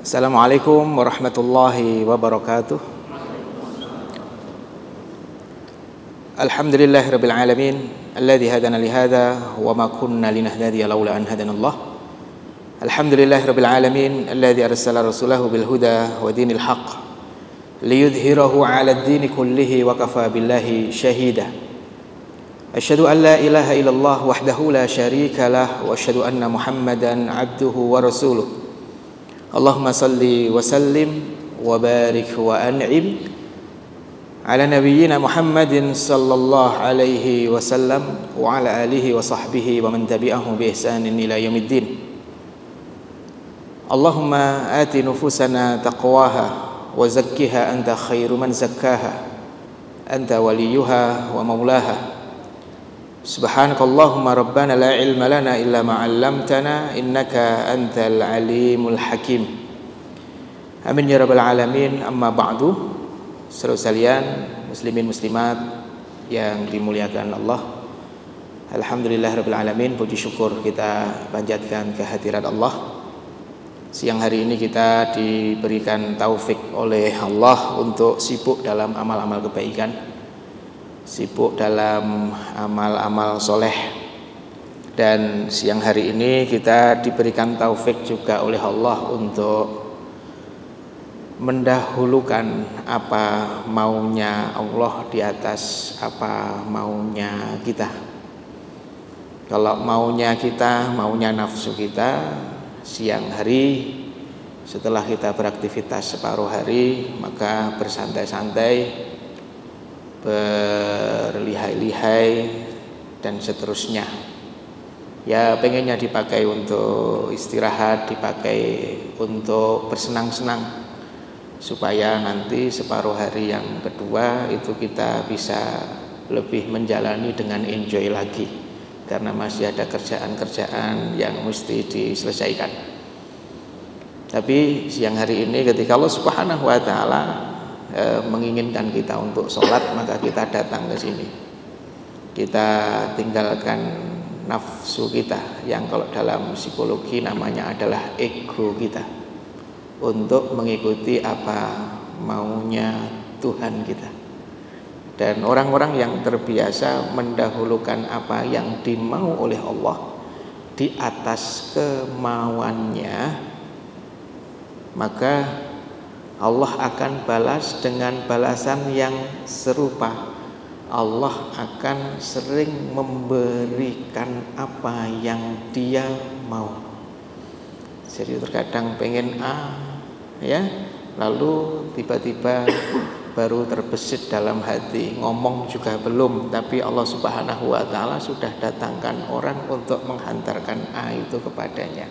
Assalamualaikum warahmatullahi wabarakatuh. Alhamdulillahirabbil alamin alladzi hadana li hadza wa ma kunna linahtadiya laula an hadanallah. Alhamdulillahirabbil alamin alladzi arsala rasulahu bil huda wa dinil haqq liyudhhirahu 'ala ad-din kullihi wa kafa billahi shahida. Asyhadu an la ilaha illallah wahdahu la syarika lah wa asyhadu anna Muhammadan 'abduhu wa rasuluh. Allahumma salli wa sallim wa barik wa an'im ala nabiyyina Muhammadin sallallahu alaihi wasallam wa ala alihi wa sahbihi wa man tabi'ahu bi ihsanin ila yaumiddin. Allahumma ati nufusana taqwaha wa zakkiha anta khairu man zakkaha anta waliyuha wa maulaha. Subhanakallahumma rabbana la ilma lana illa ma 'allamtana innaka antal alimul hakim. Amin ya rabbal alamin. Amma ba'du. Saudara sekalian, muslimin muslimat yang dimuliakan Allah. Alhamdulillahirabbil alamin, puji syukur kita panjatkan kehadirat Allah. Siang hari ini kita diberikan taufik oleh Allah untuk sibuk dalam amal-amal kebaikan, sibuk dalam amal-amal soleh. Dan siang hari ini kita diberikan taufik juga oleh Allah untuk mendahulukan apa maunya Allah di atas apa maunya kita. Kalau maunya kita, maunya nafsu kita, siang hari setelah kita beraktivitas separuh hari, maka bersantai-santai, berlihai-lihai dan seterusnya. Ya, pengennya dipakai untuk istirahat, dipakai untuk bersenang-senang, supaya nanti separuh hari yang kedua itu kita bisa lebih menjalani dengan enjoy lagi, karena masih ada kerjaan-kerjaan yang mesti diselesaikan. Tapi siang hari ini ketika Allah Subhanahu wa taala menginginkan kita untuk sholat, maka kita datang ke sini. Kita tinggalkan nafsu kita yang kalau dalam psikologi namanya adalah ego kita, untuk mengikuti apa maunya Tuhan kita. Dan orang-orang yang terbiasa mendahulukan apa yang dimau oleh Allah di atas kemauannya, maka Allah akan balas dengan balasan yang serupa. Allah akan sering memberikan apa yang Dia mau. Jadi terkadang pengen A, ya, lalu tiba-tiba baru terbesit dalam hati, ngomong juga belum, tapi Allah Subhanahu wa taala sudah datangkan orang untuk menghantarkan A itu kepadanya.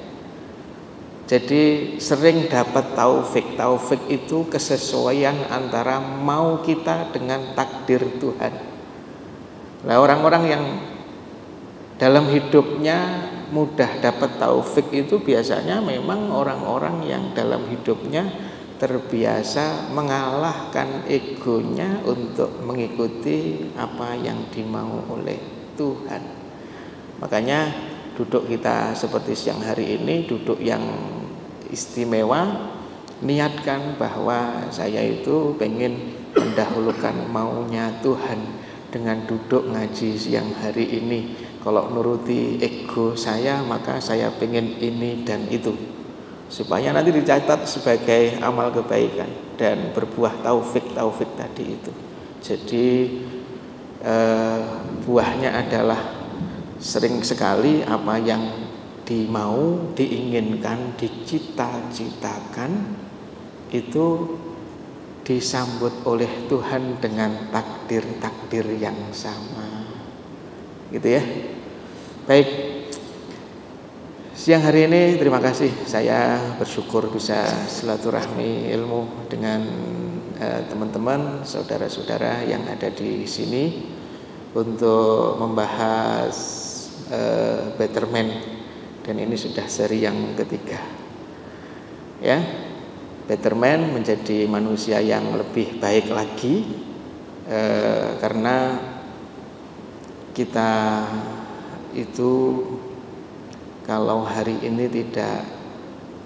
Jadi sering dapat taufik. Taufik itu kesesuaian antara mau kita dengan takdir Tuhan. Nah, orang-orang yang dalam hidupnya mudah dapat taufik itu biasanya memang orang-orang yang dalam hidupnya terbiasa mengalahkan egonya untuk mengikuti apa yang dimau oleh Tuhan. Makanya duduk kita seperti siang hari ini, duduk yang istimewa, niatkan bahwa saya itu pengen mendahulukan maunya Tuhan dengan duduk ngaji siang hari ini. Kalau nuruti ego saya, maka saya pengen ini dan itu, supaya nanti dicatat sebagai amal kebaikan dan berbuah taufik tadi itu. Jadi buahnya adalah sering sekali apa yang dimau, diinginkan, dicita-citakan itu disambut oleh Tuhan dengan takdir-takdir yang sama, gitu ya. Baik, siang hari ini terima kasih, saya bersyukur bisa silaturahmi ilmu dengan teman-teman, saudara-saudara yang ada di sini untuk membahas betterment. Dan ini sudah seri yang ketiga, ya. Betterment, menjadi manusia yang lebih baik lagi, karena kita itu kalau hari ini tidak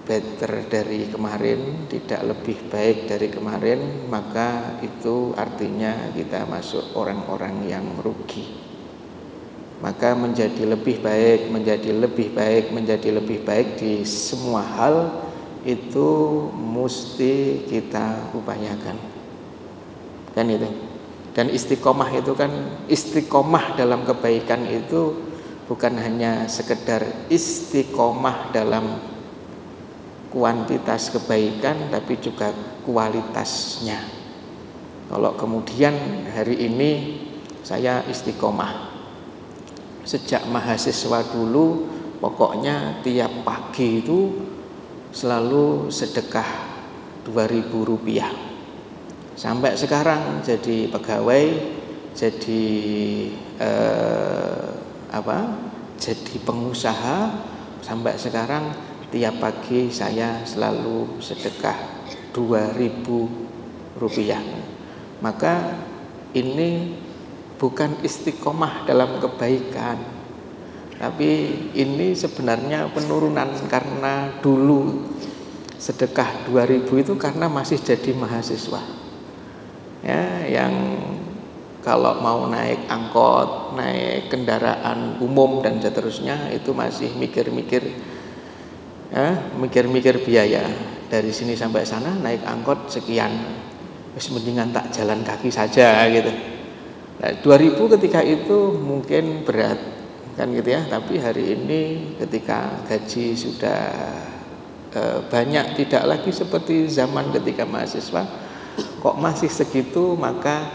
better dari kemarin, tidak lebih baik dari kemarin, maka itu artinya kita masuk orang-orang yang rugi. Maka menjadi lebih baik, menjadi lebih baik, menjadi lebih baik di semua hal itu mesti kita upayakan. Kan itu. Dan istiqomah itu kan, istiqomah dalam kebaikan itu bukan hanya sekedar istiqomah dalam kuantitas kebaikan, tapi juga kualitasnya. Kalau kemudian hari ini saya istiqomah, sejak mahasiswa dulu pokoknya tiap pagi itu selalu sedekah 2.000 rupiah. Sampai sekarang jadi pegawai, jadi jadi pengusaha, sampai sekarang tiap pagi saya selalu sedekah 2.000 rupiah. Maka ini bukan istiqomah dalam kebaikan, tapi ini sebenarnya penurunan, karena dulu sedekah 2.000 itu karena masih jadi mahasiswa. Ya, yang kalau mau naik angkot, naik kendaraan umum dan seterusnya itu masih mikir-mikir biaya. Dari sini sampai sana naik angkot sekian, wis mendingan tak jalan kaki saja gitu. Nah, 2.000 ketika itu mungkin berat kan gitu ya, tapi hari ini ketika gaji sudah banyak, tidak lagi seperti zaman ketika mahasiswa, kok masih segitu, maka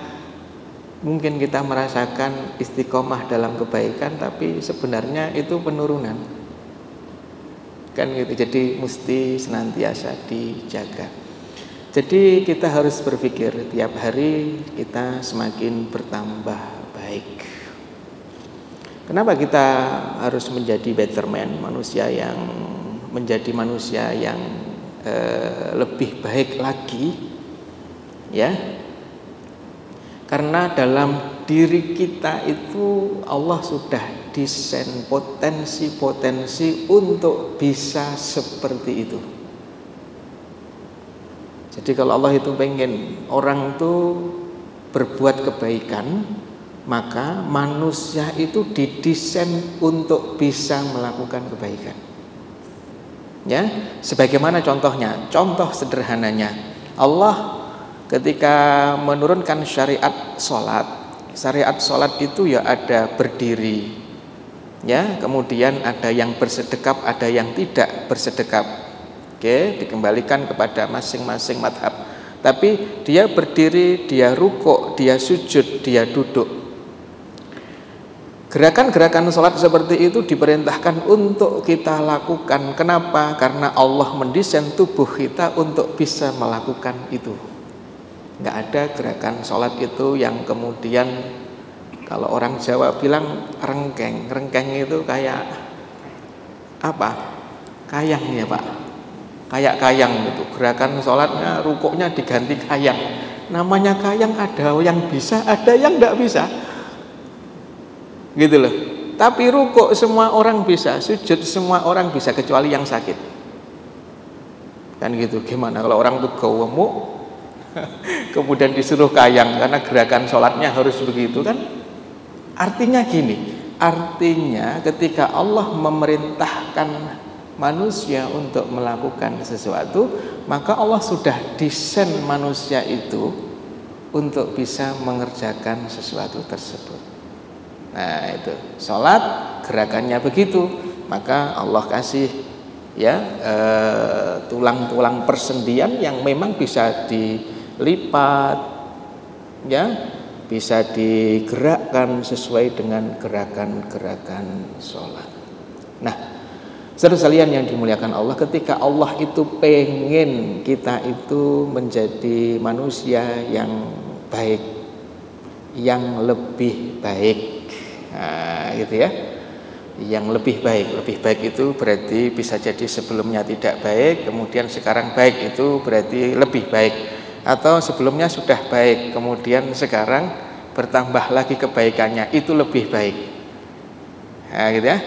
mungkin kita merasakan istiqomah dalam kebaikan, tapi sebenarnya itu penurunan. Kan gitu. Jadi mesti senantiasa dijaga. Jadi kita harus berpikir tiap hari kita semakin bertambah baik. Kenapa kita harus menjadi better man, menjadi manusia yang lebih baik lagi? Ya. Karena dalam diri kita itu Allah sudah desain potensi-potensi untuk bisa seperti itu. Jadi kalau Allah itu pengen orang itu berbuat kebaikan, maka manusia itu didesain untuk bisa melakukan kebaikan. Ya, sebagaimana contohnya, contoh sederhananya, Allah ketika menurunkan syariat sholat itu ya ada berdiri, ya, kemudian ada yang bersedekap, ada yang tidak bersedekap. Oke, dikembalikan kepada masing-masing madhab. Tapi dia berdiri, dia rukuk, dia sujud, dia duduk. Gerakan-gerakan sholat seperti itu diperintahkan untuk kita lakukan. Kenapa? Karena Allah mendesain tubuh kita untuk bisa melakukan itu. Nggak ada gerakan sholat itu yang kemudian kalau orang Jawa bilang rengkeng. Rengkeng itu kayak apa? Kayang ya Pak. Kayak kayang gitu. Gerakan sholatnya, rukuknya diganti kayang. Namanya kayang, ada yang bisa, ada yang nggak bisa. Gitu loh. Tapi rukuk semua orang bisa, sujud semua orang bisa kecuali yang sakit. Kan gitu. Gimana kalau orang tuh gemuk kemudian disuruh kayang karena gerakan sholatnya harus begitu kan? Artinya gini, artinya ketika Allah memerintahkan manusia untuk melakukan sesuatu, maka Allah sudah desain manusia itu untuk bisa mengerjakan sesuatu tersebut. Nah itu, sholat gerakannya begitu, maka Allah kasih ya tulang-tulang persendian yang memang bisa dilipat, ya, bisa digerakkan sesuai dengan gerakan-gerakan sholat. Nah, saudara sekalian yang dimuliakan Allah, ketika Allah itu pengen kita itu menjadi manusia yang baik, yang lebih baik, nah, gitu ya, yang lebih baik. Lebih baik itu berarti bisa jadi sebelumnya tidak baik, kemudian sekarang baik, itu berarti lebih baik. Atau sebelumnya sudah baik, kemudian sekarang bertambah lagi kebaikannya, itu lebih baik. Nah, gitu ya.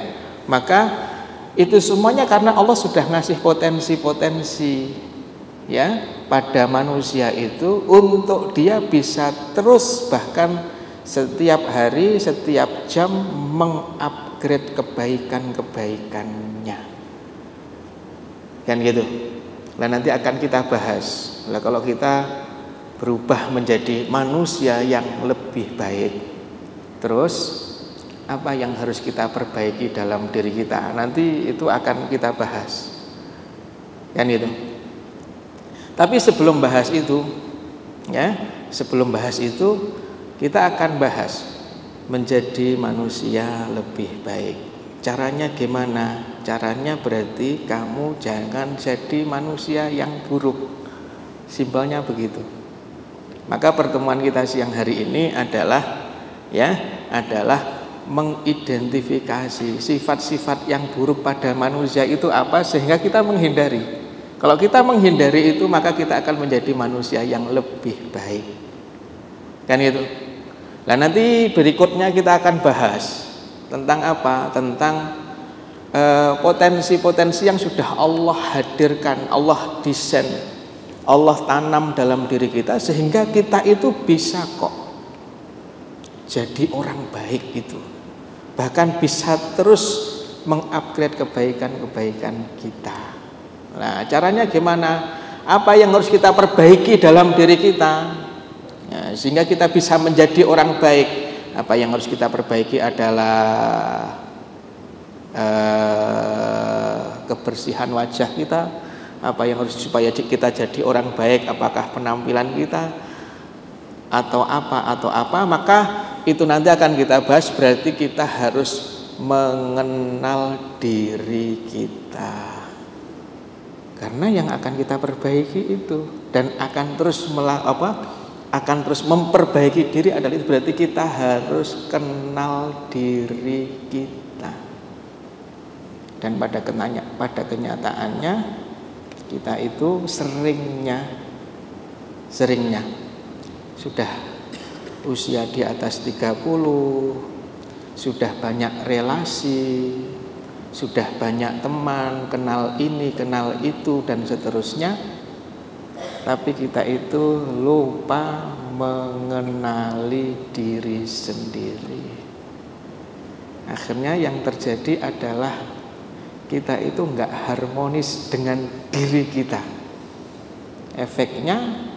Maka itu semuanya karena Allah sudah ngasih potensi-potensi ya pada manusia itu untuk dia bisa terus bahkan setiap hari, setiap jam mengupgrade kebaikan-kebaikannya. Kan gitu. Nah, nanti akan kita bahas. Nah, kalau kita berubah menjadi manusia yang lebih baik, terus apa yang harus kita perbaiki dalam diri kita, nanti itu akan kita bahas. Kan itu. Tapi sebelum bahas itu, ya, sebelum bahas itu kita akan bahas menjadi manusia lebih baik. Caranya gimana? Caranya berarti kamu jangan jadi manusia yang buruk. Simpelnya begitu. Maka pertemuan kita siang hari ini adalah mengidentifikasi sifat-sifat yang buruk pada manusia itu apa sehingga kita menghindari. Kalau kita menghindari itu maka kita akan menjadi manusia yang lebih baik. Kan itu. Nah, nanti berikutnya kita akan bahas tentang apa? Tentang potensi-potensi yang sudah Allah hadirkan, Allah desain, Allah tanam dalam diri kita sehingga kita itu bisa kok jadi orang baik itu. Bahkan bisa terus mengupgrade kebaikan-kebaikan kita. Nah, caranya gimana? Apa yang harus kita perbaiki dalam diri kita? Nah, sehingga kita bisa menjadi orang baik. Apa yang harus kita perbaiki adalah kebersihan wajah kita. Apa yang harus supaya kita jadi orang baik? Apakah penampilan kita? Atau apa? Maka itu nanti akan kita bahas. Berarti kita harus mengenal diri kita. Karena yang akan kita perbaiki itu dan akan terus memperbaiki diri adalah itu berarti kita harus kenal diri kita. Dan pada kenyataannya kita itu seringnya sudah usia di atas 30, sudah banyak relasi, sudah banyak teman, kenal ini, kenal itu, dan seterusnya. Tapi kita itu lupa mengenali diri sendiri. Akhirnya yang terjadi adalah kita itu nggak harmonis dengan diri kita. Efeknya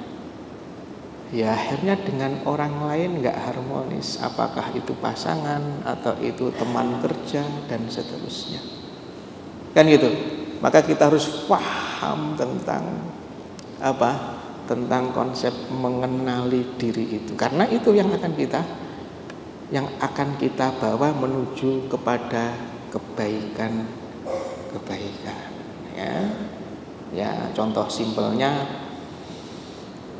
ya akhirnya dengan orang lain nggak harmonis, apakah itu pasangan atau itu teman kerja dan seterusnya, kan gitu. Maka kita harus paham tentang tentang konsep mengenali diri itu, karena itu yang akan kita bawa menuju kepada kebaikan ya.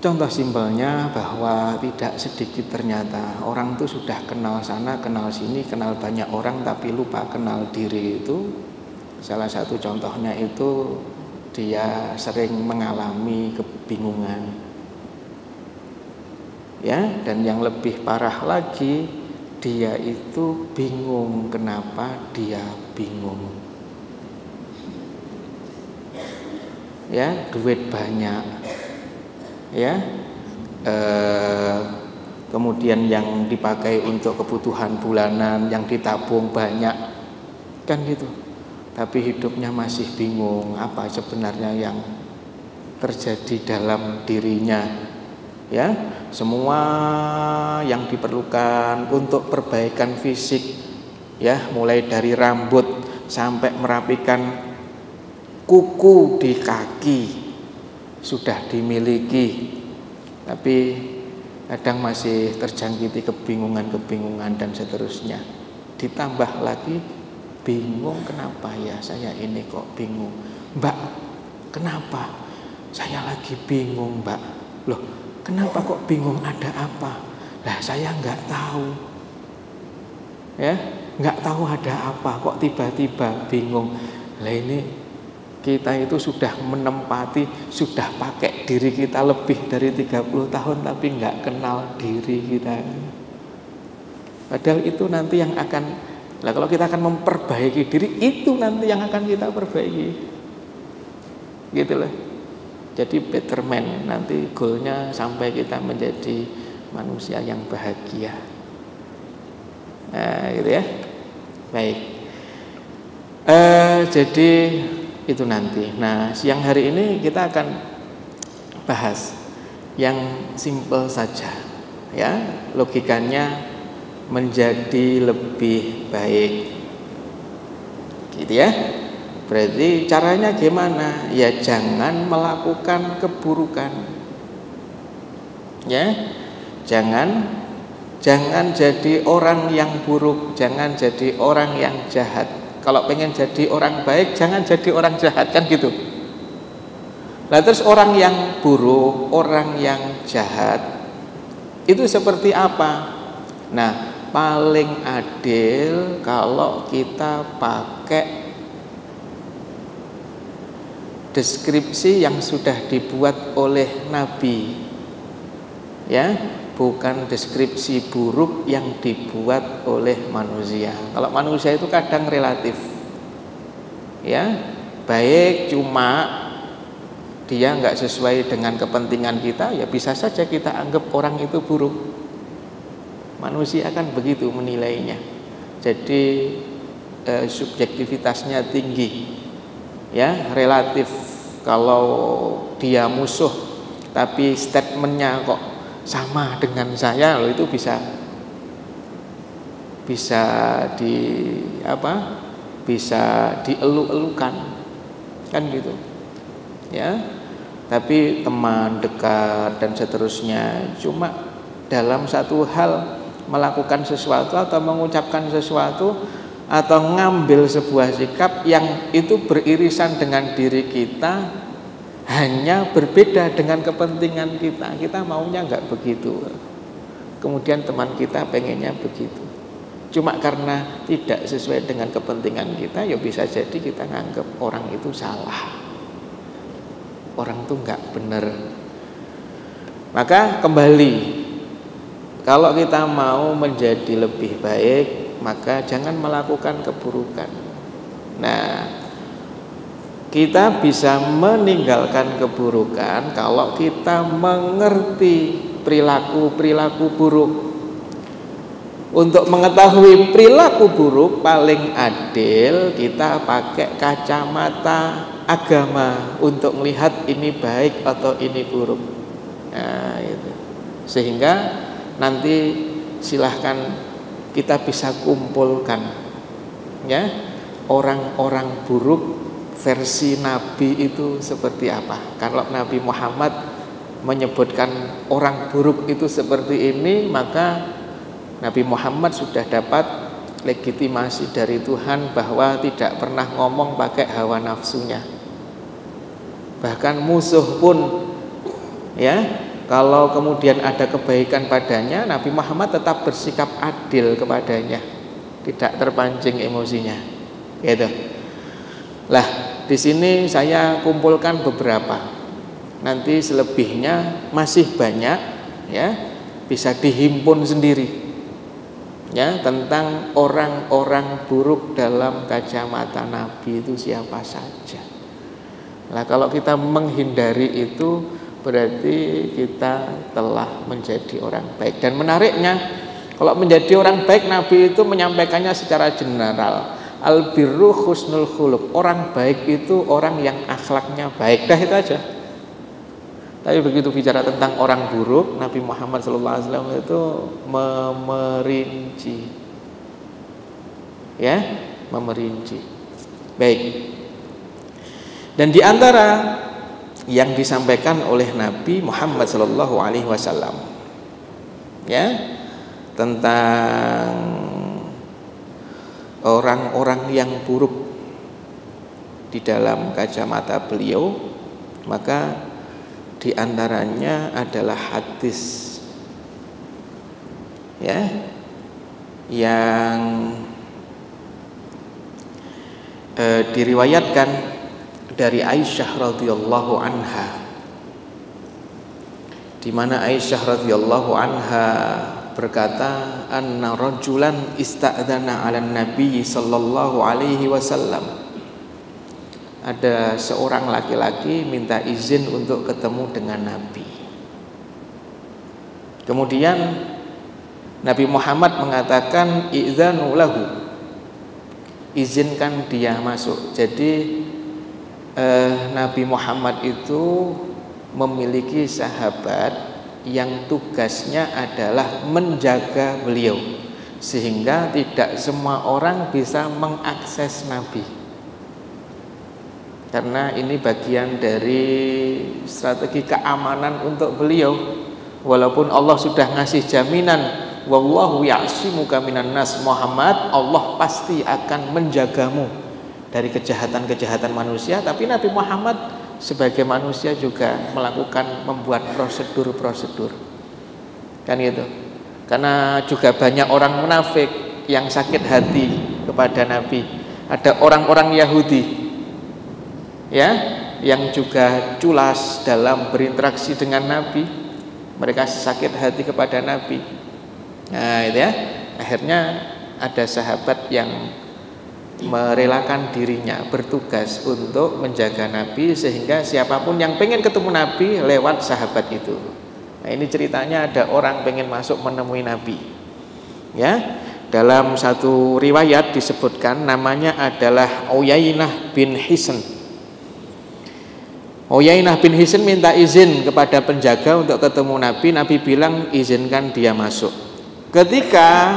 Contoh simpelnya bahwa tidak sedikit ternyata orang itu sudah kenal sana, kenal sini, kenal banyak orang tapi lupa kenal diri itu. Salah satu contohnya itu dia sering mengalami kebingungan. Ya, dan yang lebih parah lagi, dia itu bingung kenapa dia bingung. Ya, duit banyak. Ya, kemudian yang dipakai untuk kebutuhan bulanan, yang ditabung banyak, kan gitu. Tapi hidupnya masih bingung apa sebenarnya yang terjadi dalam dirinya. Ya, semua yang diperlukan untuk perbaikan fisik, ya, mulai dari rambut sampai merapikan kuku di kaki sudah dimiliki, tapi kadang masih terjangkiti kebingungan dan seterusnya. Ditambah lagi bingung, kenapa ya saya ini kok bingung, Mbak, kenapa saya lagi bingung, Mbak? Loh, kenapa kok bingung, ada apa? Lah saya nggak tahu, ya, nggak tahu ada apa, kok tiba-tiba bingung. Lah ini kita itu sudah menempati, sudah pakai diri kita lebih dari 30 tahun tapi nggak kenal diri kita. Padahal itu nanti yang akan Nah, kalau kita akan memperbaiki diri, itu nanti yang akan kita perbaiki. Gitu loh. Jadi betterment, nanti goalnya sampai kita menjadi manusia yang bahagia. Nah, gitu ya. Baik. Jadi itu nanti. Nah, siang hari ini kita akan bahas yang simple saja, ya, logikanya menjadi lebih baik, gitu ya. Berarti caranya gimana? Ya jangan melakukan keburukan, ya, jangan jadi orang yang buruk, jangan jadi orang yang jahat. Kalau pengen jadi orang baik, jangan jadi orang jahat, kan gitu. Nah, terus orang yang buruk, orang yang jahat itu seperti apa? Nah, paling adil kalau kita pakai deskripsi yang sudah dibuat oleh Nabi, ya, bukan deskripsi buruk yang dibuat oleh manusia. Kalau manusia itu kadang relatif, ya, baik cuma dia nggak sesuai dengan kepentingan kita, ya bisa saja kita anggap orang itu buruk. Manusia kan begitu menilainya. Jadi subjektivitasnya tinggi, ya, relatif. Kalau dia musuh tapi statementnya kok sama dengan saya, loh, itu bisa dielu-elukan, kan gitu, ya. Tapi teman dekat dan seterusnya, cuma dalam satu hal melakukan sesuatu atau mengucapkan sesuatu atau ngambil sebuah sikap yang itu beririsan dengan diri kita, hanya berbeda dengan kepentingan kita. Kita maunya nggak begitu, kemudian teman kita pengennya begitu. Cuma karena tidak sesuai dengan kepentingan kita, ya bisa jadi kita nganggap orang itu salah, orang itu nggak benar. Maka kembali, kalau kita mau menjadi lebih baik, maka jangan melakukan keburukan. Nah, kita bisa meninggalkan keburukan kalau kita mengerti perilaku-perilaku buruk. Untuk mengetahui perilaku buruk, paling adil kita pakai kacamata agama untuk melihat ini baik atau ini buruk. Nah, itu. Sehingga nanti silahkan kita bisa kumpulkan, ya, orang-orang buruk versi Nabi itu seperti apa. Kalau Nabi Muhammad menyebutkan orang buruk itu seperti ini, maka Nabi Muhammad sudah dapat legitimasi dari Tuhan bahwa tidak pernah ngomong pakai hawa nafsunya. Bahkan musuh pun, ya, kalau kemudian ada kebaikan padanya, Nabi Muhammad tetap bersikap adil kepadanya, tidak terpancing emosinya, gitu. Lah, di sini saya kumpulkan beberapa. Nanti selebihnya masih banyak, ya, bisa dihimpun sendiri, ya, tentang orang-orang buruk dalam kacamata Nabi itu siapa saja. Nah, kalau kita menghindari itu, berarti kita telah menjadi orang baik. Dan menariknya, kalau menjadi orang baik, Nabi itu menyampaikannya secara general. Al-birru husnul khuluq. Orang baik itu orang yang akhlaknya baik. Dah, itu aja. Tapi begitu bicara tentang orang buruk, Nabi Muhammad SAW itu memerinci, ya, memerinci. Baik. Dan di antara yang disampaikan oleh Nabi Muhammad SAW, ya, tentang orang-orang yang buruk di dalam kacamata beliau, maka di antaranya adalah hadis, ya, yang diriwayatkan dari Aisyah radhiyallahu anha, di mana Aisyah radhiyallahu anha berkata, anna rajulan ista'dzana 'alan nabi sallallahu alaihi wasallam. Ada seorang laki-laki minta izin untuk ketemu dengan Nabi. Kemudian Nabi Muhammad mengatakan, idzanu lahu, izinkan dia masuk. Jadi Nabi Muhammad itu memiliki sahabat yang tugasnya adalah menjaga beliau, sehingga tidak semua orang bisa mengakses Nabi, karena ini bagian dari strategi keamanan untuk beliau. Walaupun Allah sudah ngasih jaminan, wallahu ya'simuka minan nas, Muhammad, Allah pasti akan menjagamu dari kejahatan-kejahatan manusia, tapi Nabi Muhammad sebagai manusia juga membuat prosedur-prosedur, kan gitu. Karena juga banyak orang munafik yang sakit hati kepada Nabi. Ada orang-orang Yahudi ya yang juga culas dalam berinteraksi dengan Nabi. Mereka sakit hati kepada Nabi. Nah, itu ya. Akhirnya ada sahabat yang merelakan dirinya bertugas untuk menjaga Nabi, sehingga siapapun yang pengen ketemu Nabi lewat sahabat itu. Nah, ini ceritanya ada orang pengen masuk menemui Nabi. Ya, dalam satu riwayat disebutkan namanya adalah Uyainah bin Hisn. Uyainah bin Hisn minta izin kepada penjaga untuk ketemu Nabi. Nabi bilang izinkan dia masuk. Ketika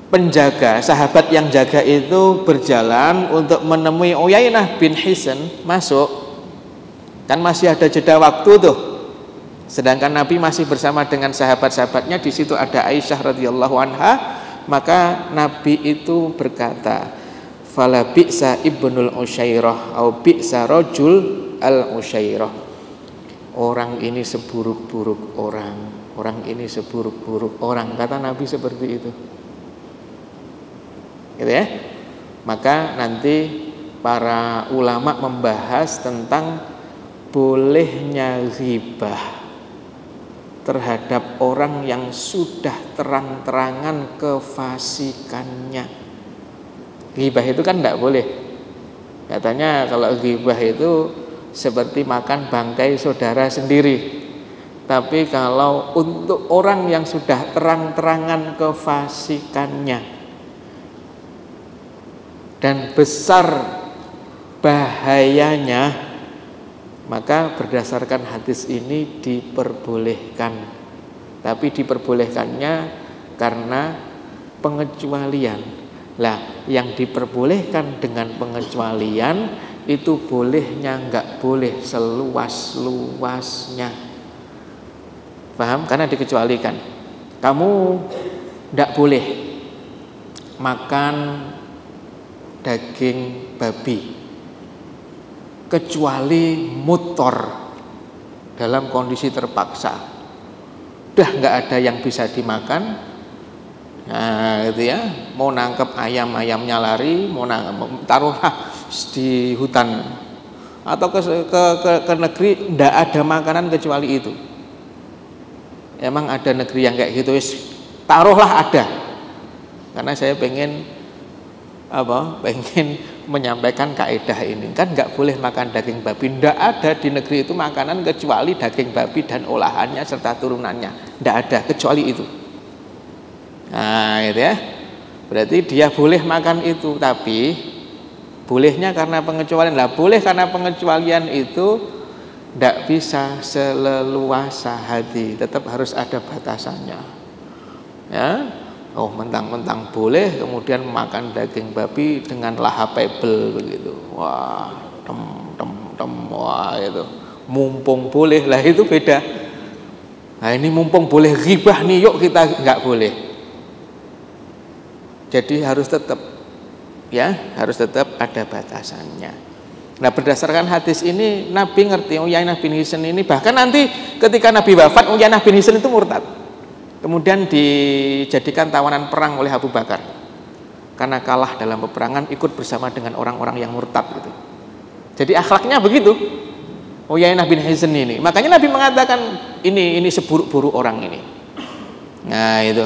penjaga, sahabat yang jaga itu berjalan untuk menemui Uyainah bin Hisn masuk, kan masih ada jeda waktu tuh. Sedangkan Nabi masih bersama dengan sahabat-sahabatnya. Di situ ada Aisyah radhiyallahu anha. Maka Nabi itu berkata, fala bi'sa ibnul Usyairah au bi'sa rajul al Usyairah. Orang ini seburuk-buruk orang, orang ini seburuk-buruk orang, kata Nabi seperti itu. Gitu ya. Maka nanti para ulama membahas tentang bolehnya ghibah terhadap orang yang sudah terang-terangan kefasikannya. Ghibah itu kan tidak boleh. Katanya kalau ghibah itu seperti makan bangkai saudara sendiri. Tapi kalau untuk orang yang sudah terang-terangan kefasikannya dan besar bahayanya, maka berdasarkan hadis ini diperbolehkan. Tapi diperbolehkannya karena pengecualian. Lah, yang diperbolehkan dengan pengecualian itu bolehnya enggak boleh seluas-luasnya. Paham? Karena dikecualikan. Kamu enggak boleh makan daging babi kecuali mutor, dalam kondisi terpaksa. Udah nggak ada yang bisa dimakan. Nah, gitu ya. Mau nangkep ayam, ayamnya lari. Mau taruhlah di hutan atau ke negeri, nggak ada makanan kecuali itu. Emang ada negeri yang kayak gitu? Taruhlah ada. Karena saya pengen menyampaikan kaidah ini. Kan nggak boleh makan daging babi. Nggak ada di negeri itu makanan kecuali daging babi dan olahannya serta turunannya. Nggak ada kecuali itu. Nah, itu ya. Berarti dia boleh makan itu, tapi bolehnya karena pengecualian. Lah, boleh karena pengecualian itu nggak bisa seleluasa hati. Tetap harus ada batasannya. Ya. Oh, mentang-mentang boleh kemudian makan daging babi dengan lahapable begitu. Wah, wah itu. Mumpung boleh, lah itu beda. Nah, ini mumpung boleh ghibah nih, yuk kita nggak boleh. Jadi harus tetap ada batasannya. Nah, berdasarkan hadis ini Nabi ngerti Uyainah bin Hisn ini, bahkan nanti ketika Nabi wafat Uyainah bin Hisn itu murtad. Kemudian dijadikan tawanan perang oleh Abu Bakar. Karena kalah dalam peperangan, ikut bersama dengan orang-orang yang murtad gitu. Jadi akhlaknya begitu. Uyainah bin Hisn ini. Makanya Nabi mengatakan ini seburuk-buruk orang ini. Nah itu.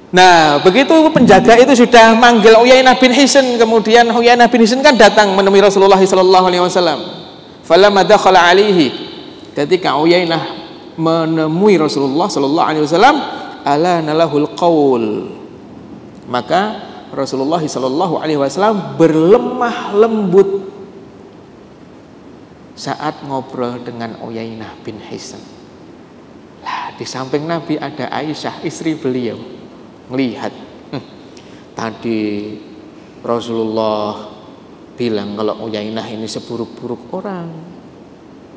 Nah begitu penjaga itu sudah manggil Uyainah bin Hisn, kemudian Uyainah bin Hisn kan datang menemui Rasulullah SAW. Falamma dakhala alaihi, ketika Uyainah menemui Rasulullah SAW, ala nalahul qaul, maka Rasulullah SAW berlemah lembut saat ngobrol dengan Uyainah bin Hisn. Lah, di samping Nabi ada Aisyah, istri beliau, melihat tadi Rasulullah bilang kalau Uyainah ini seburuk-buruk orang,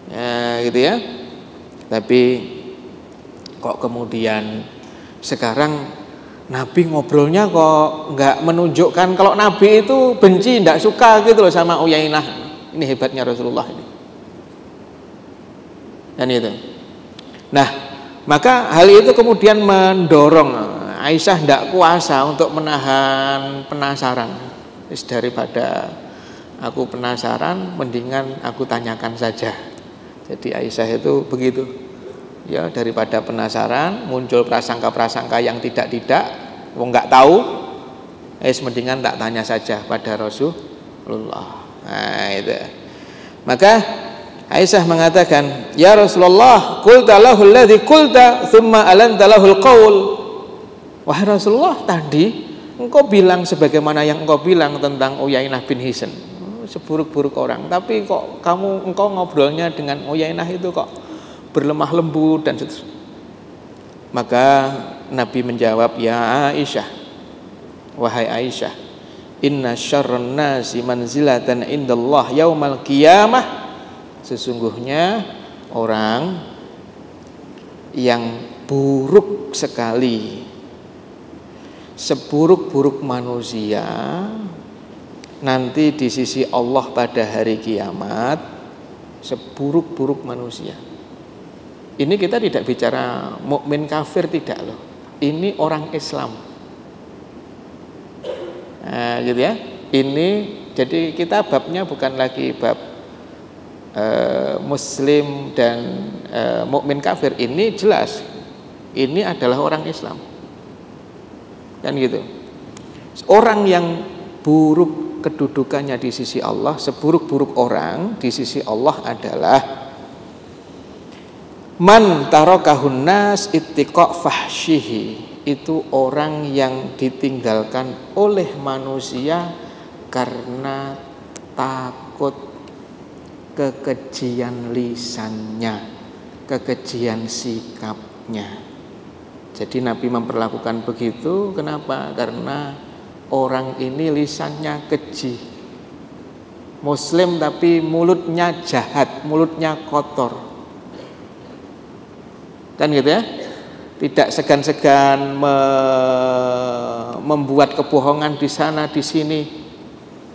ya gitu ya. Tapi kok kemudian sekarang Nabi ngobrolnya kok nggak menunjukkan kalau Nabi itu benci, nggak suka gitu loh sama Uyainah. Ini hebatnya Rasulullah ini. Dan itu. Nah, maka hal itu kemudian mendorong Aisyah tidak kuasa untuk menahan penasaran. Daripada aku penasaran, mendingan aku tanyakan saja. Jadi Aisyah itu begitu. Ya, daripada penasaran, muncul prasangka-prasangka yang tidak, wong nggak tahu, mendingan tak tanya saja pada Rasulullah. Nah, itu. Maka Aisyah mengatakan, "Ya Rasulullah, qulta lahu alladhi qulta, thumma alanta lahul qaul." Wahai Rasulullah, tadi engkau bilang sebagaimana yang engkau bilang tentang Uyainah bin Hisn, seburuk-buruk orang, tapi kok engkau ngobrolnya dengan Uyainah itu kok berlemah lembut dan seterusnya. Maka Nabi menjawab, "Ya Aisyah, wahai Aisyah, inna syarran nasi manzilatan indallah yaumal qiyamah." Sesungguhnya orang yang buruk sekali, seburuk-buruk manusia nanti di sisi Allah pada hari kiamat, seburuk-buruk manusia. Ini kita tidak bicara mukmin kafir, tidak loh. Ini orang Islam. Nah, gitu ya. Ini jadi kita babnya bukan lagi bab Muslim dan mukmin kafir. Ini jelas. Ini adalah orang Islam. Kan gitu. Orang yang buruk kedudukannya di sisi Allah, seburuk-buruk orang di sisi Allah adalah man tarakahun nas ittiqa fahsyihi, itu orang yang ditinggalkan oleh manusia karena takut kekejian lisannya, kekejian sikapnya. Jadi Nabi memperlakukan begitu. Kenapa? Karena orang ini lisannya keji, Muslim tapi mulutnya jahat, mulutnya kotor. Kan gitu ya, tidak segan-segan membuat kebohongan di sana di sini,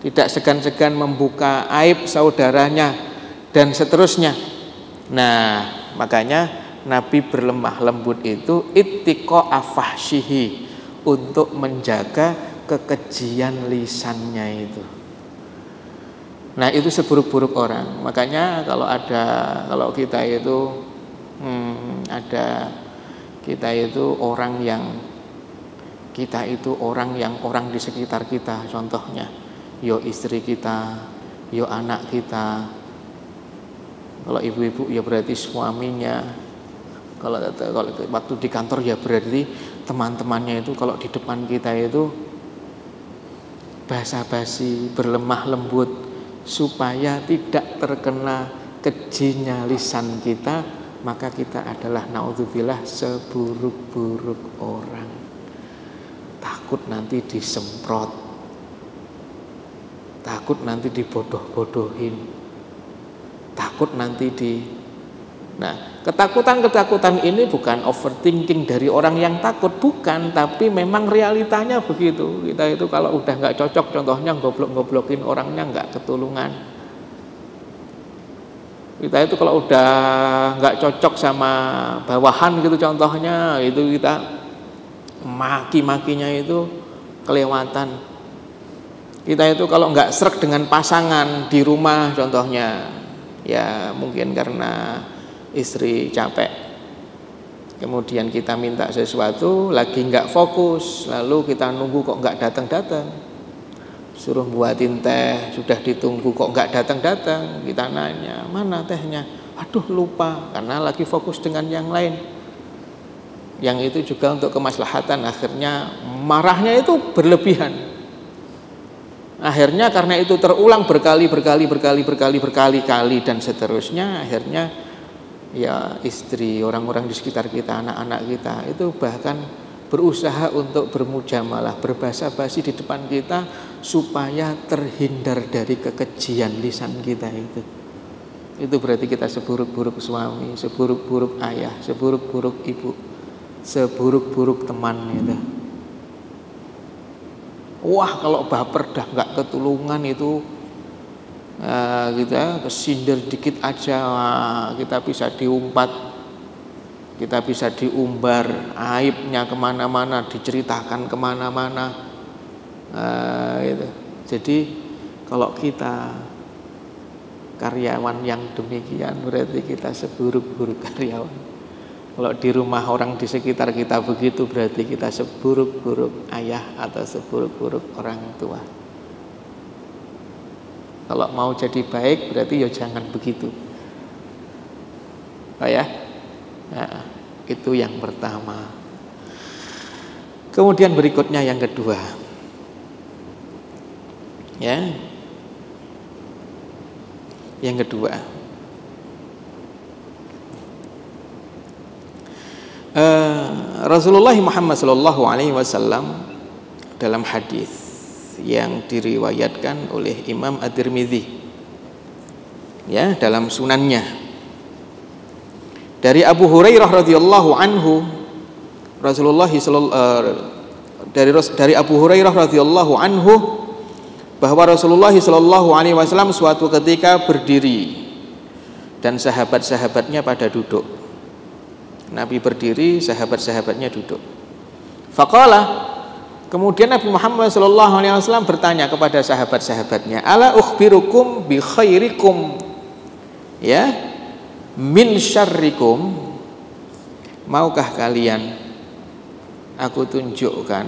tidak segan-segan membuka aib saudaranya dan seterusnya. Nah, makanya Nabi berlemah lembut itu ittiqa afahsyihi, untuk menjaga kekejian lisannya itu. Nah, itu seburuk-buruk orang. Makanya kalau kita itu orang di sekitar kita, contohnya yo istri kita, yo anak kita. Kalau ibu-ibu ya berarti suaminya. Kalau waktu di kantor ya berarti teman-temannya itu. Kalau di depan kita itu basa-basi, berlemah lembut, supaya tidak terkena kejinya lisan kita, maka kita adalah naudzubillah seburuk-buruk orang. Takut nanti disemprot, takut nanti dibodoh-bodohin, takut nanti Nah, ketakutan ini bukan overthinking dari orang yang takut, bukan, tapi memang realitanya begitu. Kita itu kalau udah nggak cocok, contohnya goblok-goblokin orangnya nggak ketulungan. Kita itu kalau udah nggak cocok sama bawahan gitu, contohnya itu kita maki-makinya itu kelewatan. Kita itu kalau nggak srek dengan pasangan di rumah, contohnya ya mungkin karena istri capek Kemudian kita minta sesuatu, lagi nggak fokus, lalu kita nunggu kok nggak datang-datang. Suruh buatin teh, sudah ditunggu kok nggak datang-datang. Kita nanya, mana tehnya? Aduh lupa, karena lagi fokus dengan yang lain. Yang itu juga untuk kemaslahatan, akhirnya marahnya itu berlebihan. Akhirnya karena itu terulang berkali dan seterusnya, akhirnya ya istri, orang-orang di sekitar kita, anak-anak kita itu bahkan berusaha untuk bermujamalah, berbahasa basi di depan kita supaya terhindar dari kekejian lisan kita itu. Itu berarti kita seburuk-buruk suami, seburuk-buruk ayah, seburuk-buruk ibu, seburuk-buruk teman itu. Wah, kalau baper dah nggak ketulungan itu, kita kesindir dikit aja, kita bisa diumpat, kita bisa diumbar, aibnya kemana-mana, diceritakan kemana-mana, gitu. Jadi kalau kita karyawan yang demikian, berarti kita seburuk-buruk karyawan. Kalau di rumah orang di sekitar kita begitu, berarti kita seburuk-buruk ayah atau seburuk-buruk orang tua. Kalau mau jadi baik, berarti ya jangan begitu. Oh ya, nah, itu yang pertama. Kemudian berikutnya yang kedua, ya, yang kedua. Rasulullah Muhammad sallallahu alaihi wasallam dalam hadis yang diriwayatkan oleh Imam At-Tirmidzi, ya, dalam sunannya, dari Abu Hurairah radhiyallahu anhu, dari Abu Hurairah radhiyallahu anhu bahwa Rasulullah sallallahu alaihi wasallam suatu ketika berdiri dan sahabat-sahabatnya pada duduk. Nabi berdiri, sahabat-sahabatnya duduk. Faqala, kemudian Nabi Muhammad SAW bertanya kepada sahabat-sahabatnya, ala ukhbirukum bi khairikum, ya, min syarrikum, maukah kalian aku tunjukkan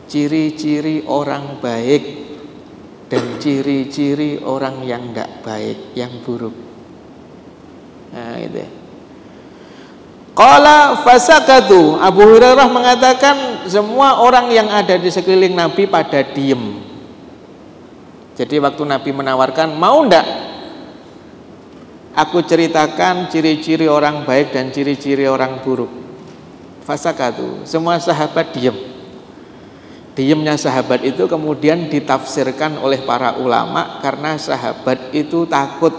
ciri-ciri orang baik dan ciri-ciri orang yang tidak baik, yang buruk. Nah, itu. Qala fasakatu. Abu Hurairah mengatakan semua orang yang ada di sekeliling Nabi pada diem. Jadi waktu Nabi menawarkan, mau ndak aku ceritakan ciri-ciri orang baik dan ciri-ciri orang buruk? Fasakatu. Semua sahabat diem. Diemnya sahabat itu kemudian ditafsirkan oleh para ulama karena sahabat itu takut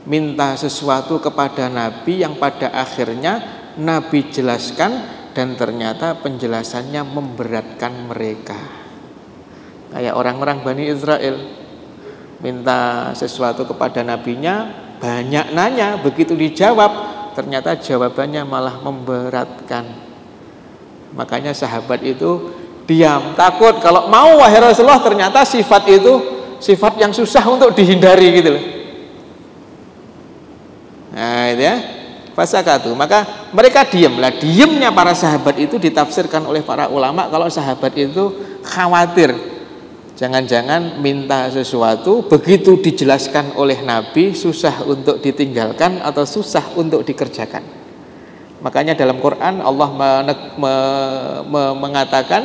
minta sesuatu kepada Nabi yang pada akhirnya Nabi jelaskan dan ternyata penjelasannya memberatkan mereka. Kayak orang-orang Bani Israel minta sesuatu kepada nabinya, banyak nanya, begitu dijawab ternyata jawabannya malah memberatkan. Makanya sahabat itu diam, takut kalau mau wahai Rasulullah ternyata sifat itu sifat yang susah untuk dihindari gitu loh. Nah, itu ya, fasakatu. Maka mereka diamlah. Diamnya para sahabat itu ditafsirkan oleh para ulama kalau sahabat itu khawatir jangan-jangan minta sesuatu begitu dijelaskan oleh Nabi susah untuk ditinggalkan atau susah untuk dikerjakan. Makanya dalam Quran Allah mengatakan,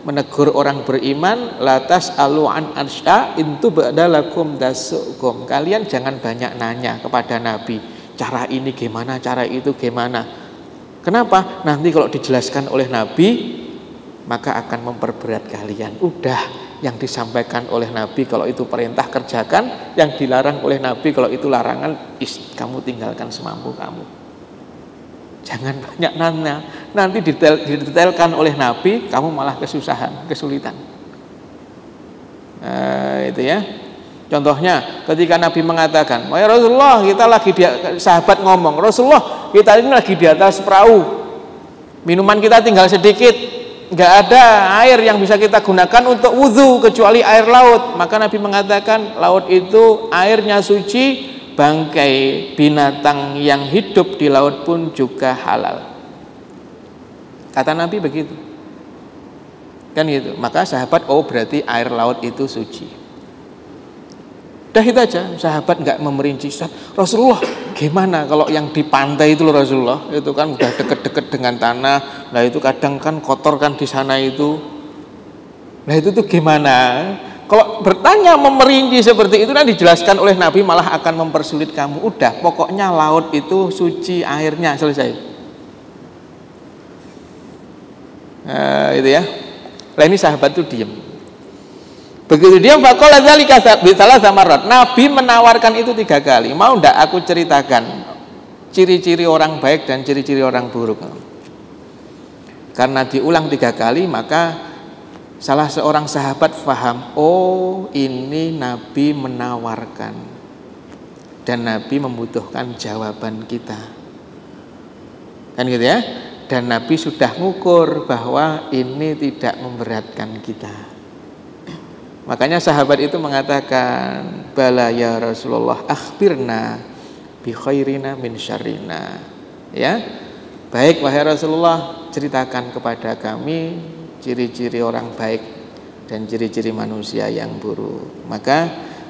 menegur orang beriman, la tas'alu an arsya intu ba'dalakum dasukum. Kalian jangan banyak nanya kepada Nabi, cara ini gimana, cara itu gimana. Kenapa? Nanti kalau dijelaskan oleh Nabi maka akan memperberat kalian. Udah, yang disampaikan oleh Nabi kalau itu perintah kerjakan, yang dilarang oleh Nabi kalau itu larangan kamu tinggalkan semampu kamu. Jangan banyak nanya, nanti didetailkan oleh Nabi kamu malah kesusahan, kesulitan. Itu ya. Contohnya ketika Nabi mengatakan, wahai Rasulullah, kita lagi sahabat ngomong, Rasulullah, kita ini lagi di atas perahu, minuman kita tinggal sedikit, nggak ada air yang bisa kita gunakan untuk wudhu kecuali air laut. Maka Nabi mengatakan laut itu airnya suci, bangkai binatang yang hidup di laut pun juga halal. Kata Nabi begitu. Kan gitu. Maka sahabat, oh berarti air laut itu suci. Dah itu aja. Sahabat nggak memerinci. Rasulullah, gimana kalau yang di pantai itu loh Rasulullah? Itu kan udah deket-deket dengan tanah. Nah itu kadang kan kotor kan di sana itu. Nah itu tuh gimana? Kalau bertanya memerinci seperti itu, kan dijelaskan oleh Nabi malah akan mempersulit kamu. Udah, pokoknya laut itu suci airnya, selesai. Itu ya. Lah ini sahabat itu diam. Begitu diam, faqala dzalika bisalah samarat. Nabi menawarkan itu 3 kali. Mau ndak aku ceritakan ciri-ciri orang baik dan ciri-ciri orang buruk? Karena diulang 3 kali, maka salah seorang sahabat faham, oh ini Nabi menawarkan dan Nabi membutuhkan jawaban kita. Kan gitu ya. Dan Nabi sudah ngukur bahwa ini tidak memberatkan kita. Makanya sahabat itu mengatakan, bala ya Rasulullah akhbirna bi khairina min syarrina. Ya. Baik wahai Rasulullah, ceritakan kepada kami ciri-ciri orang baik dan ciri-ciri manusia yang buruk. Maka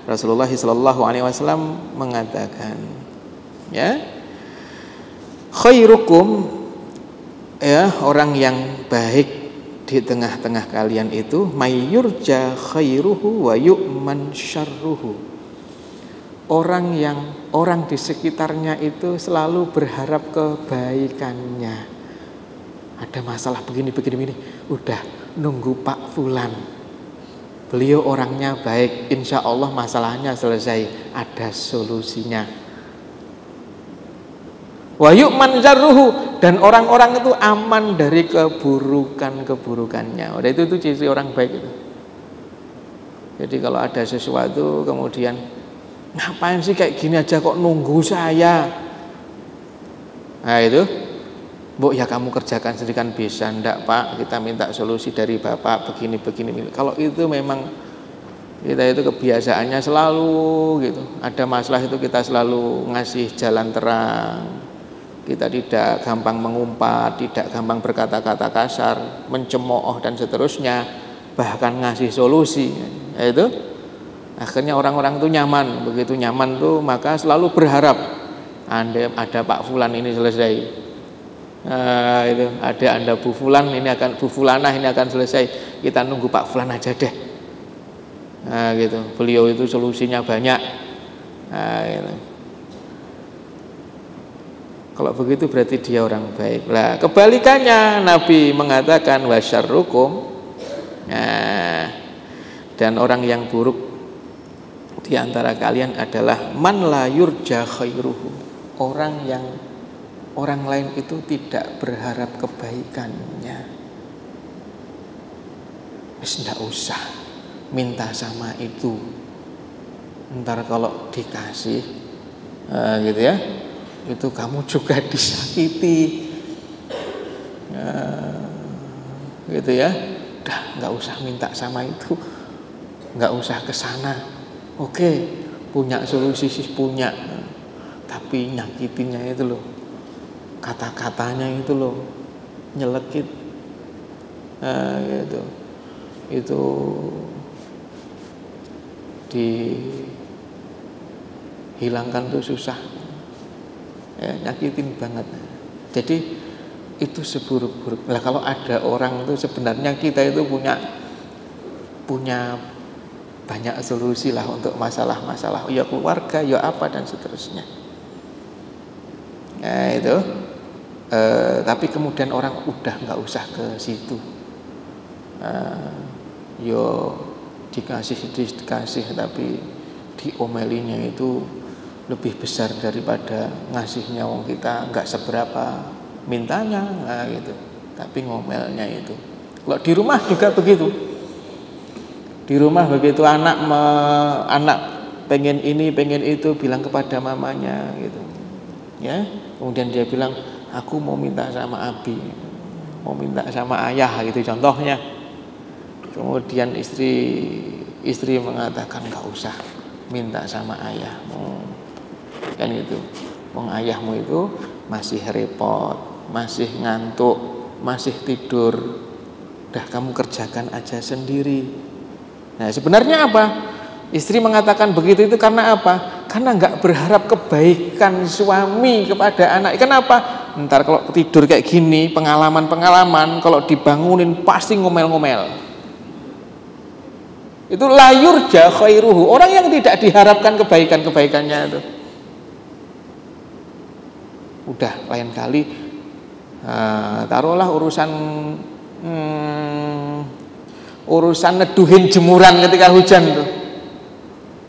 Rasulullah SAW mengatakan, ya, khairukum, ya, orang yang baik di tengah-tengah kalian itu mayyurja khairuhu wa yu'man syarruhu. Orang di sekitarnya itu selalu berharap kebaikannya. Ada masalah begini, udah nunggu Pak Fulan. Beliau orangnya baik, insya Allah masalahnya selesai, ada solusinya. Wa yu'man syarruhu, dan orang-orang itu aman dari keburukannya. Udah itu ciri orang baik itu. Jadi kalau ada sesuatu kemudian ngapain sih kayak gini aja kok nunggu saya? Nah itu, Bu ya kamu kerjakan sendiri kan bisa. Ndak Pak, kita minta solusi dari Bapak begini. Kalau itu memang kita itu kebiasaannya selalu gitu. Ada masalah itu kita selalu ngasih jalan terang. Kita tidak gampang mengumpat, tidak gampang berkata-kata kasar, mencemooh dan seterusnya, bahkan ngasih solusi. Itu akhirnya orang-orang itu nyaman. Begitu nyaman tuh maka selalu berharap ada Pak Fulan ini selesai. Itu ada Anda Bu Fulan ini akan, Bu Fulanah ini akan selesai. Kita nunggu Pak Fulan aja deh. Gitu. Beliau itu solusinya banyak. Gitu. Kalau begitu berarti dia orang baik. Lah kebalikannya Nabi mengatakan wasyarrukum, dan orang yang buruk di antara kalian adalah man la yurja khairuhu, orang lain itu tidak berharap kebaikannya. Wis ndak usah minta sama itu, ntar kalau dikasih gitu ya, itu kamu juga disakiti, gitu ya. Udah nggak usah minta sama itu, nggak usah ke sana. Oke, punya solusi sih punya, tapi nyakitinnya itu loh, kata-katanya itu loh nyelekit, gitu. Itu dihilangkan tuh susah. Nyakitin banget. Jadi itu seburuk-buruk. Lah kalau ada orang itu sebenarnya kita itu punya banyak solusi lah untuk masalah-masalah, ya keluarga, ya apa dan seterusnya. Nah itu. Tapi kemudian orang udah nggak usah ke situ. Yo dikasih tapi diomelinya itu lebih besar daripada ngasihnya. Wong kita nggak seberapa mintanya, gitu, tapi ngomelnya itu. Kalau di rumah juga begitu. Di rumah begitu anak pengen ini pengen itu, bilang kepada mamanya gitu, ya. Kemudian dia bilang aku mau minta sama Abi, mau minta sama ayah gitu contohnya. Kemudian istri mengatakan nggak usah minta sama ayah. kan gitu. Wong ayahmu itu masih repot, masih ngantuk, masih tidur, udah kamu kerjakan aja sendiri. Nah sebenarnya apa? Istri mengatakan begitu itu karena apa? Karena nggak berharap kebaikan suami kepada anak. Kenapa? Ntar kalau tidur kayak gini, pengalaman-pengalaman, kalau dibangunin pasti ngomel-ngomel. Itu layur khairuhu, orang yang tidak diharapkan kebaikan-kebaikannya itu. Udah lain kali taruhlah urusan neduhin jemuran ketika hujan itu,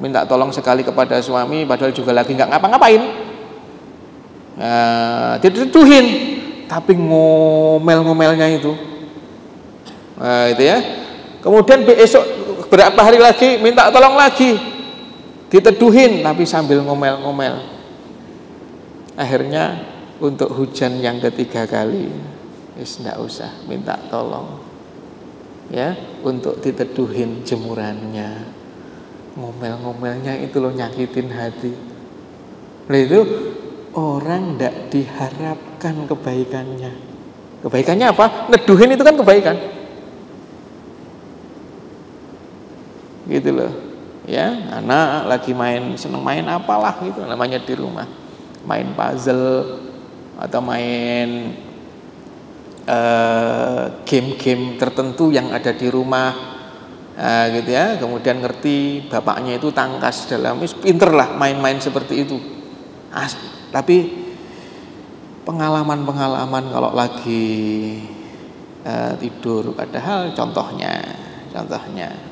minta tolong sekali kepada suami padahal juga lagi nggak ngapa-ngapain, dituduhin tapi ngomel-ngomelnya itu, itu ya. Kemudian besok berapa hari lagi minta tolong lagi, diteduhin tapi sambil ngomel-ngomel. Akhirnya untuk hujan yang ketiga kali, tidak usah minta tolong, ya, untuk diteduhin jemurannya. Ngomel-ngomelnya itu loh nyakitin hati. Nah itu orang tidak diharapkan kebaikannya. Kebaikannya apa? Neduhin itu kan kebaikan. Gitu loh, ya, anak lagi seneng main apalah gitu namanya di rumah, main puzzle atau main game-game tertentu yang ada di rumah, gitu ya. Kemudian ngerti bapaknya itu tangkas dalam, pinter lah main-main seperti itu. Tapi pengalaman-pengalaman kalau lagi tidur, padahal contohnya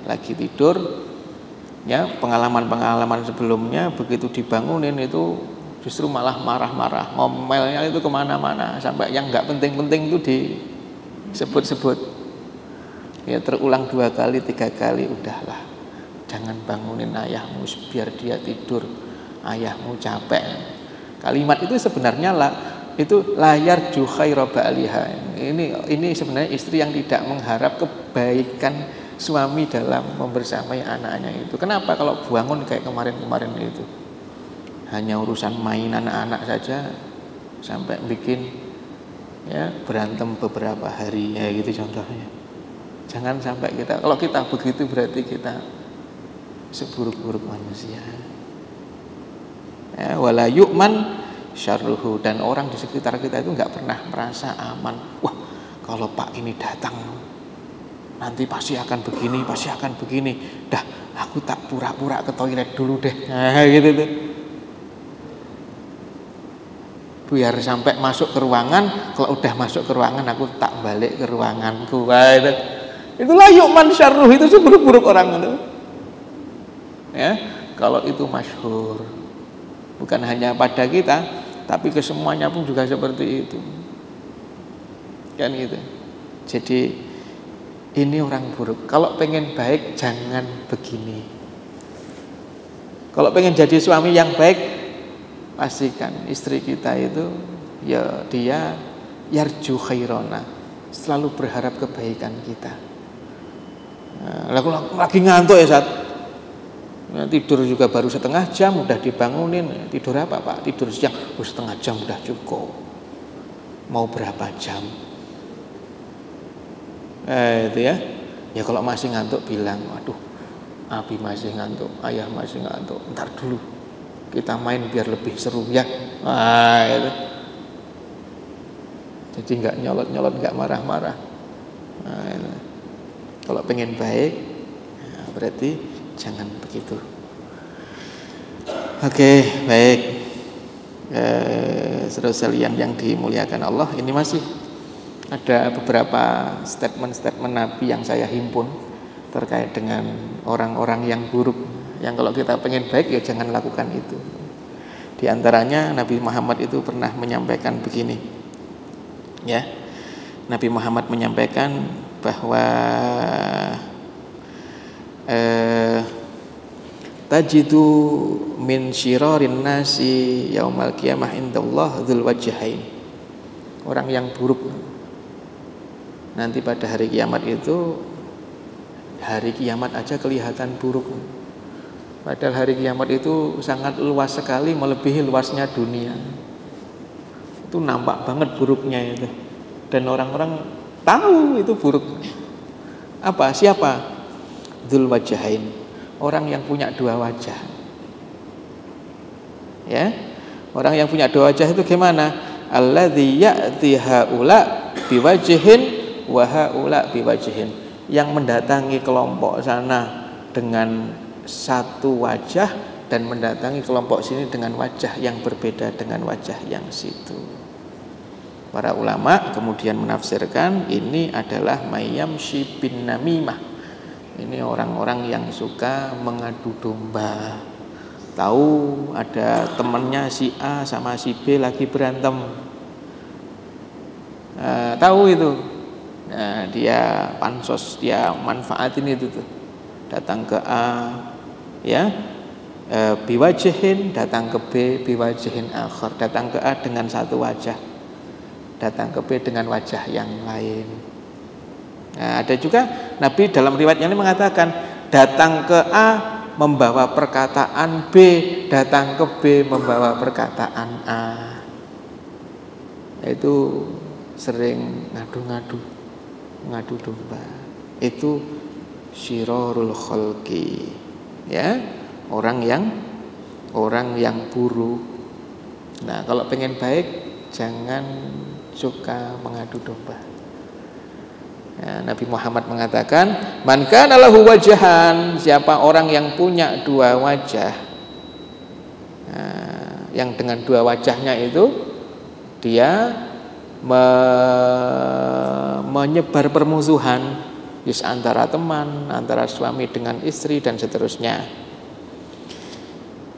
lagi tidur, ya, pengalaman-pengalaman sebelumnya begitu dibangunin itu justru malah marah-marah, ngomelnya itu kemana-mana, sampai yang nggak penting-penting itu disebut-sebut. Ya terulang 2 kali 3 kali, udahlah, jangan bangunin ayahmu biar dia tidur, ayahmu capek. Kalimat itu sebenarnya itu layar khaira ba'liha. Ini sebenarnya istri yang tidak mengharap kebaikan suami dalam membersamai anaknya itu. Kenapa kalau bangun kayak kemarin-kemarin itu hanya urusan mainan anak saja sampai bikin, ya, berantem beberapa hari, ya gitu contohnya. Jangan sampai kalau kita begitu berarti kita seburuk-buruk manusia. Ya, wala yu'man syarruhu, dan orang di sekitar kita itu nggak pernah merasa aman. Wah, kalau Pak ini datang nanti pasti akan begini, pasti akan begini. Dah, aku tak pura-pura ke toilet dulu deh. Nah, gitu tuh. Biar sampai masuk ke ruangan, kalau udah masuk ke ruangan aku tak balik ke ruanganku. Wah, itu. Itulah yu'man syarruh, itu seburuk-buruk orang itu. Ya, kalau itu masyhur. Bukan hanya pada kita, tapi ke semuanya pun juga seperti itu. Kan gitu. Jadi ini orang buruk. Kalau pengen baik jangan begini. Kalau pengen jadi suami yang baik, pastikan istri kita itu, ya, dia yarju khairona, selalu berharap kebaikan kita. Lagi ngantuk ya saat tidur juga baru setengah jam udah dibangunin. Tidur apa Pak? Tidur siang. Setengah jam udah cukup. Mau berapa jam? Itu ya. Ya kalau masih ngantuk bilang, waduh, Abi masih ngantuk, ayah masih ngantuk, ntar dulu kita main biar lebih seru ya. Itu. Jadi nggak nyolot-nyolot, nggak marah-marah. Itu. Kalau pengen baik, ya berarti jangan begitu. Oke, baik. Saudara sekalian yang dimuliakan Allah, ini masih ada beberapa statement-statement Nabi yang saya himpun terkait dengan orang-orang yang buruk, yang kalau kita pengen baik ya jangan lakukan itu. Di antaranya Nabi Muhammad itu pernah menyampaikan begini, ya. Nabi Muhammad menyampaikan bahwa tajidu min syirarin nasi yaumal qiyamah indallah dzul wajhain. Orang yang buruk nanti pada hari kiamat itu, hari kiamat aja kelihatan buruk. Padahal hari kiamat itu sangat luas sekali, melebihi luasnya dunia. Itu nampak banget buruknya itu. Dan orang-orang tahu itu buruk. Apa? Siapa? Dzul wajhain. Orang yang punya dua wajah. Ya. Orang yang punya dua wajah itu gimana? Alladzi ya'ti haula biwajhin wa haula biwajhin. Yang mendatangi kelompok sana dengan satu wajah dan mendatangi kelompok sini dengan wajah yang berbeda dengan wajah yang situ. Para ulama kemudian menafsirkan ini adalah mayyamshi bin namimah. Ini orang-orang yang suka mengadu domba. Tahu ada temannya si A sama si B lagi berantem. Tahu itu. Nah, dia pansos, dia manfaatin itu tuh. Datang ke A, ya, biwajihin, datang ke B, biwajihin akhir, datang ke A dengan satu wajah, datang ke B dengan wajah yang lain. Nah, ada juga Nabi dalam riwayat yang ini mengatakan datang ke A membawa perkataan B, datang ke B membawa perkataan A. Itu sering ngadu domba. Itu syirarul khalqi, ya, orang yang buruk. Nah, kalau pengen baik jangan suka mengadu domba. Ya, Nabi Muhammad mengatakan, man kana lahu wajhan, siapa orang yang punya dua wajah, nah, yang dengan dua wajahnya itu dia menyebar permusuhan antara teman, antara suami dengan istri dan seterusnya.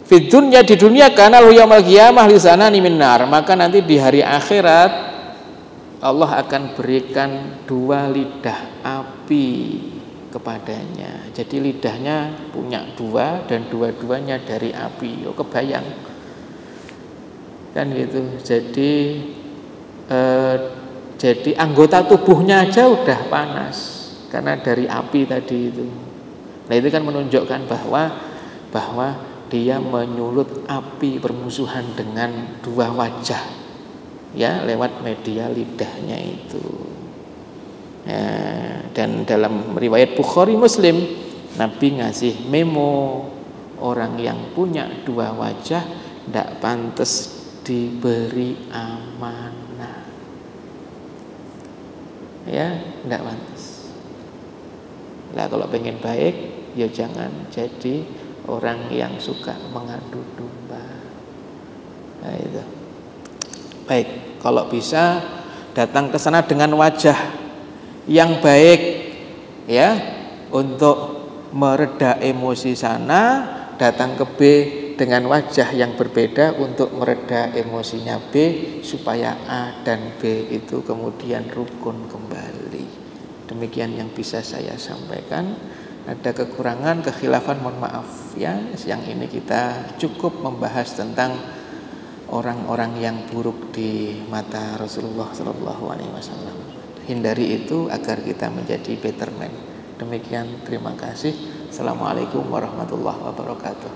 Fid dunya, di dunia, kana yaumul qiyamah lisanani min nar, maka nanti di hari akhirat Allah akan berikan dua lidah api kepadanya. Jadi lidahnya punya dua dan dua-duanya dari api. Kebayang kan gitu. Jadi anggota tubuhnya aja udah panas karena dari api tadi itu. Nah, itu kan menunjukkan bahwa dia menyulut api permusuhan dengan dua wajah, ya, lewat media lidahnya itu. Ya, dan dalam riwayat Bukhari Muslim, Nabi ngasih memo, orang yang punya dua wajah tidak pantas diberi amanah, ya, tidak pantas. Nah, kalau pengen baik, ya jangan jadi orang yang suka mengadu domba. Nah, itu. Baik, kalau bisa datang ke sana dengan wajah yang baik, ya, untuk mereda emosi sana, datang ke B dengan wajah yang berbeda untuk mereda emosinya B, supaya A dan B itu kemudian rukun kembali. Demikian yang bisa saya sampaikan. Ada kekurangan, kekhilafan, mohon maaf ya. Yang ini kita cukup membahas tentang orang-orang yang buruk di mata Rasulullah SAW. Hindari itu agar kita menjadi better man. Demikian, terima kasih. Assalamualaikum warahmatullahi wabarakatuh.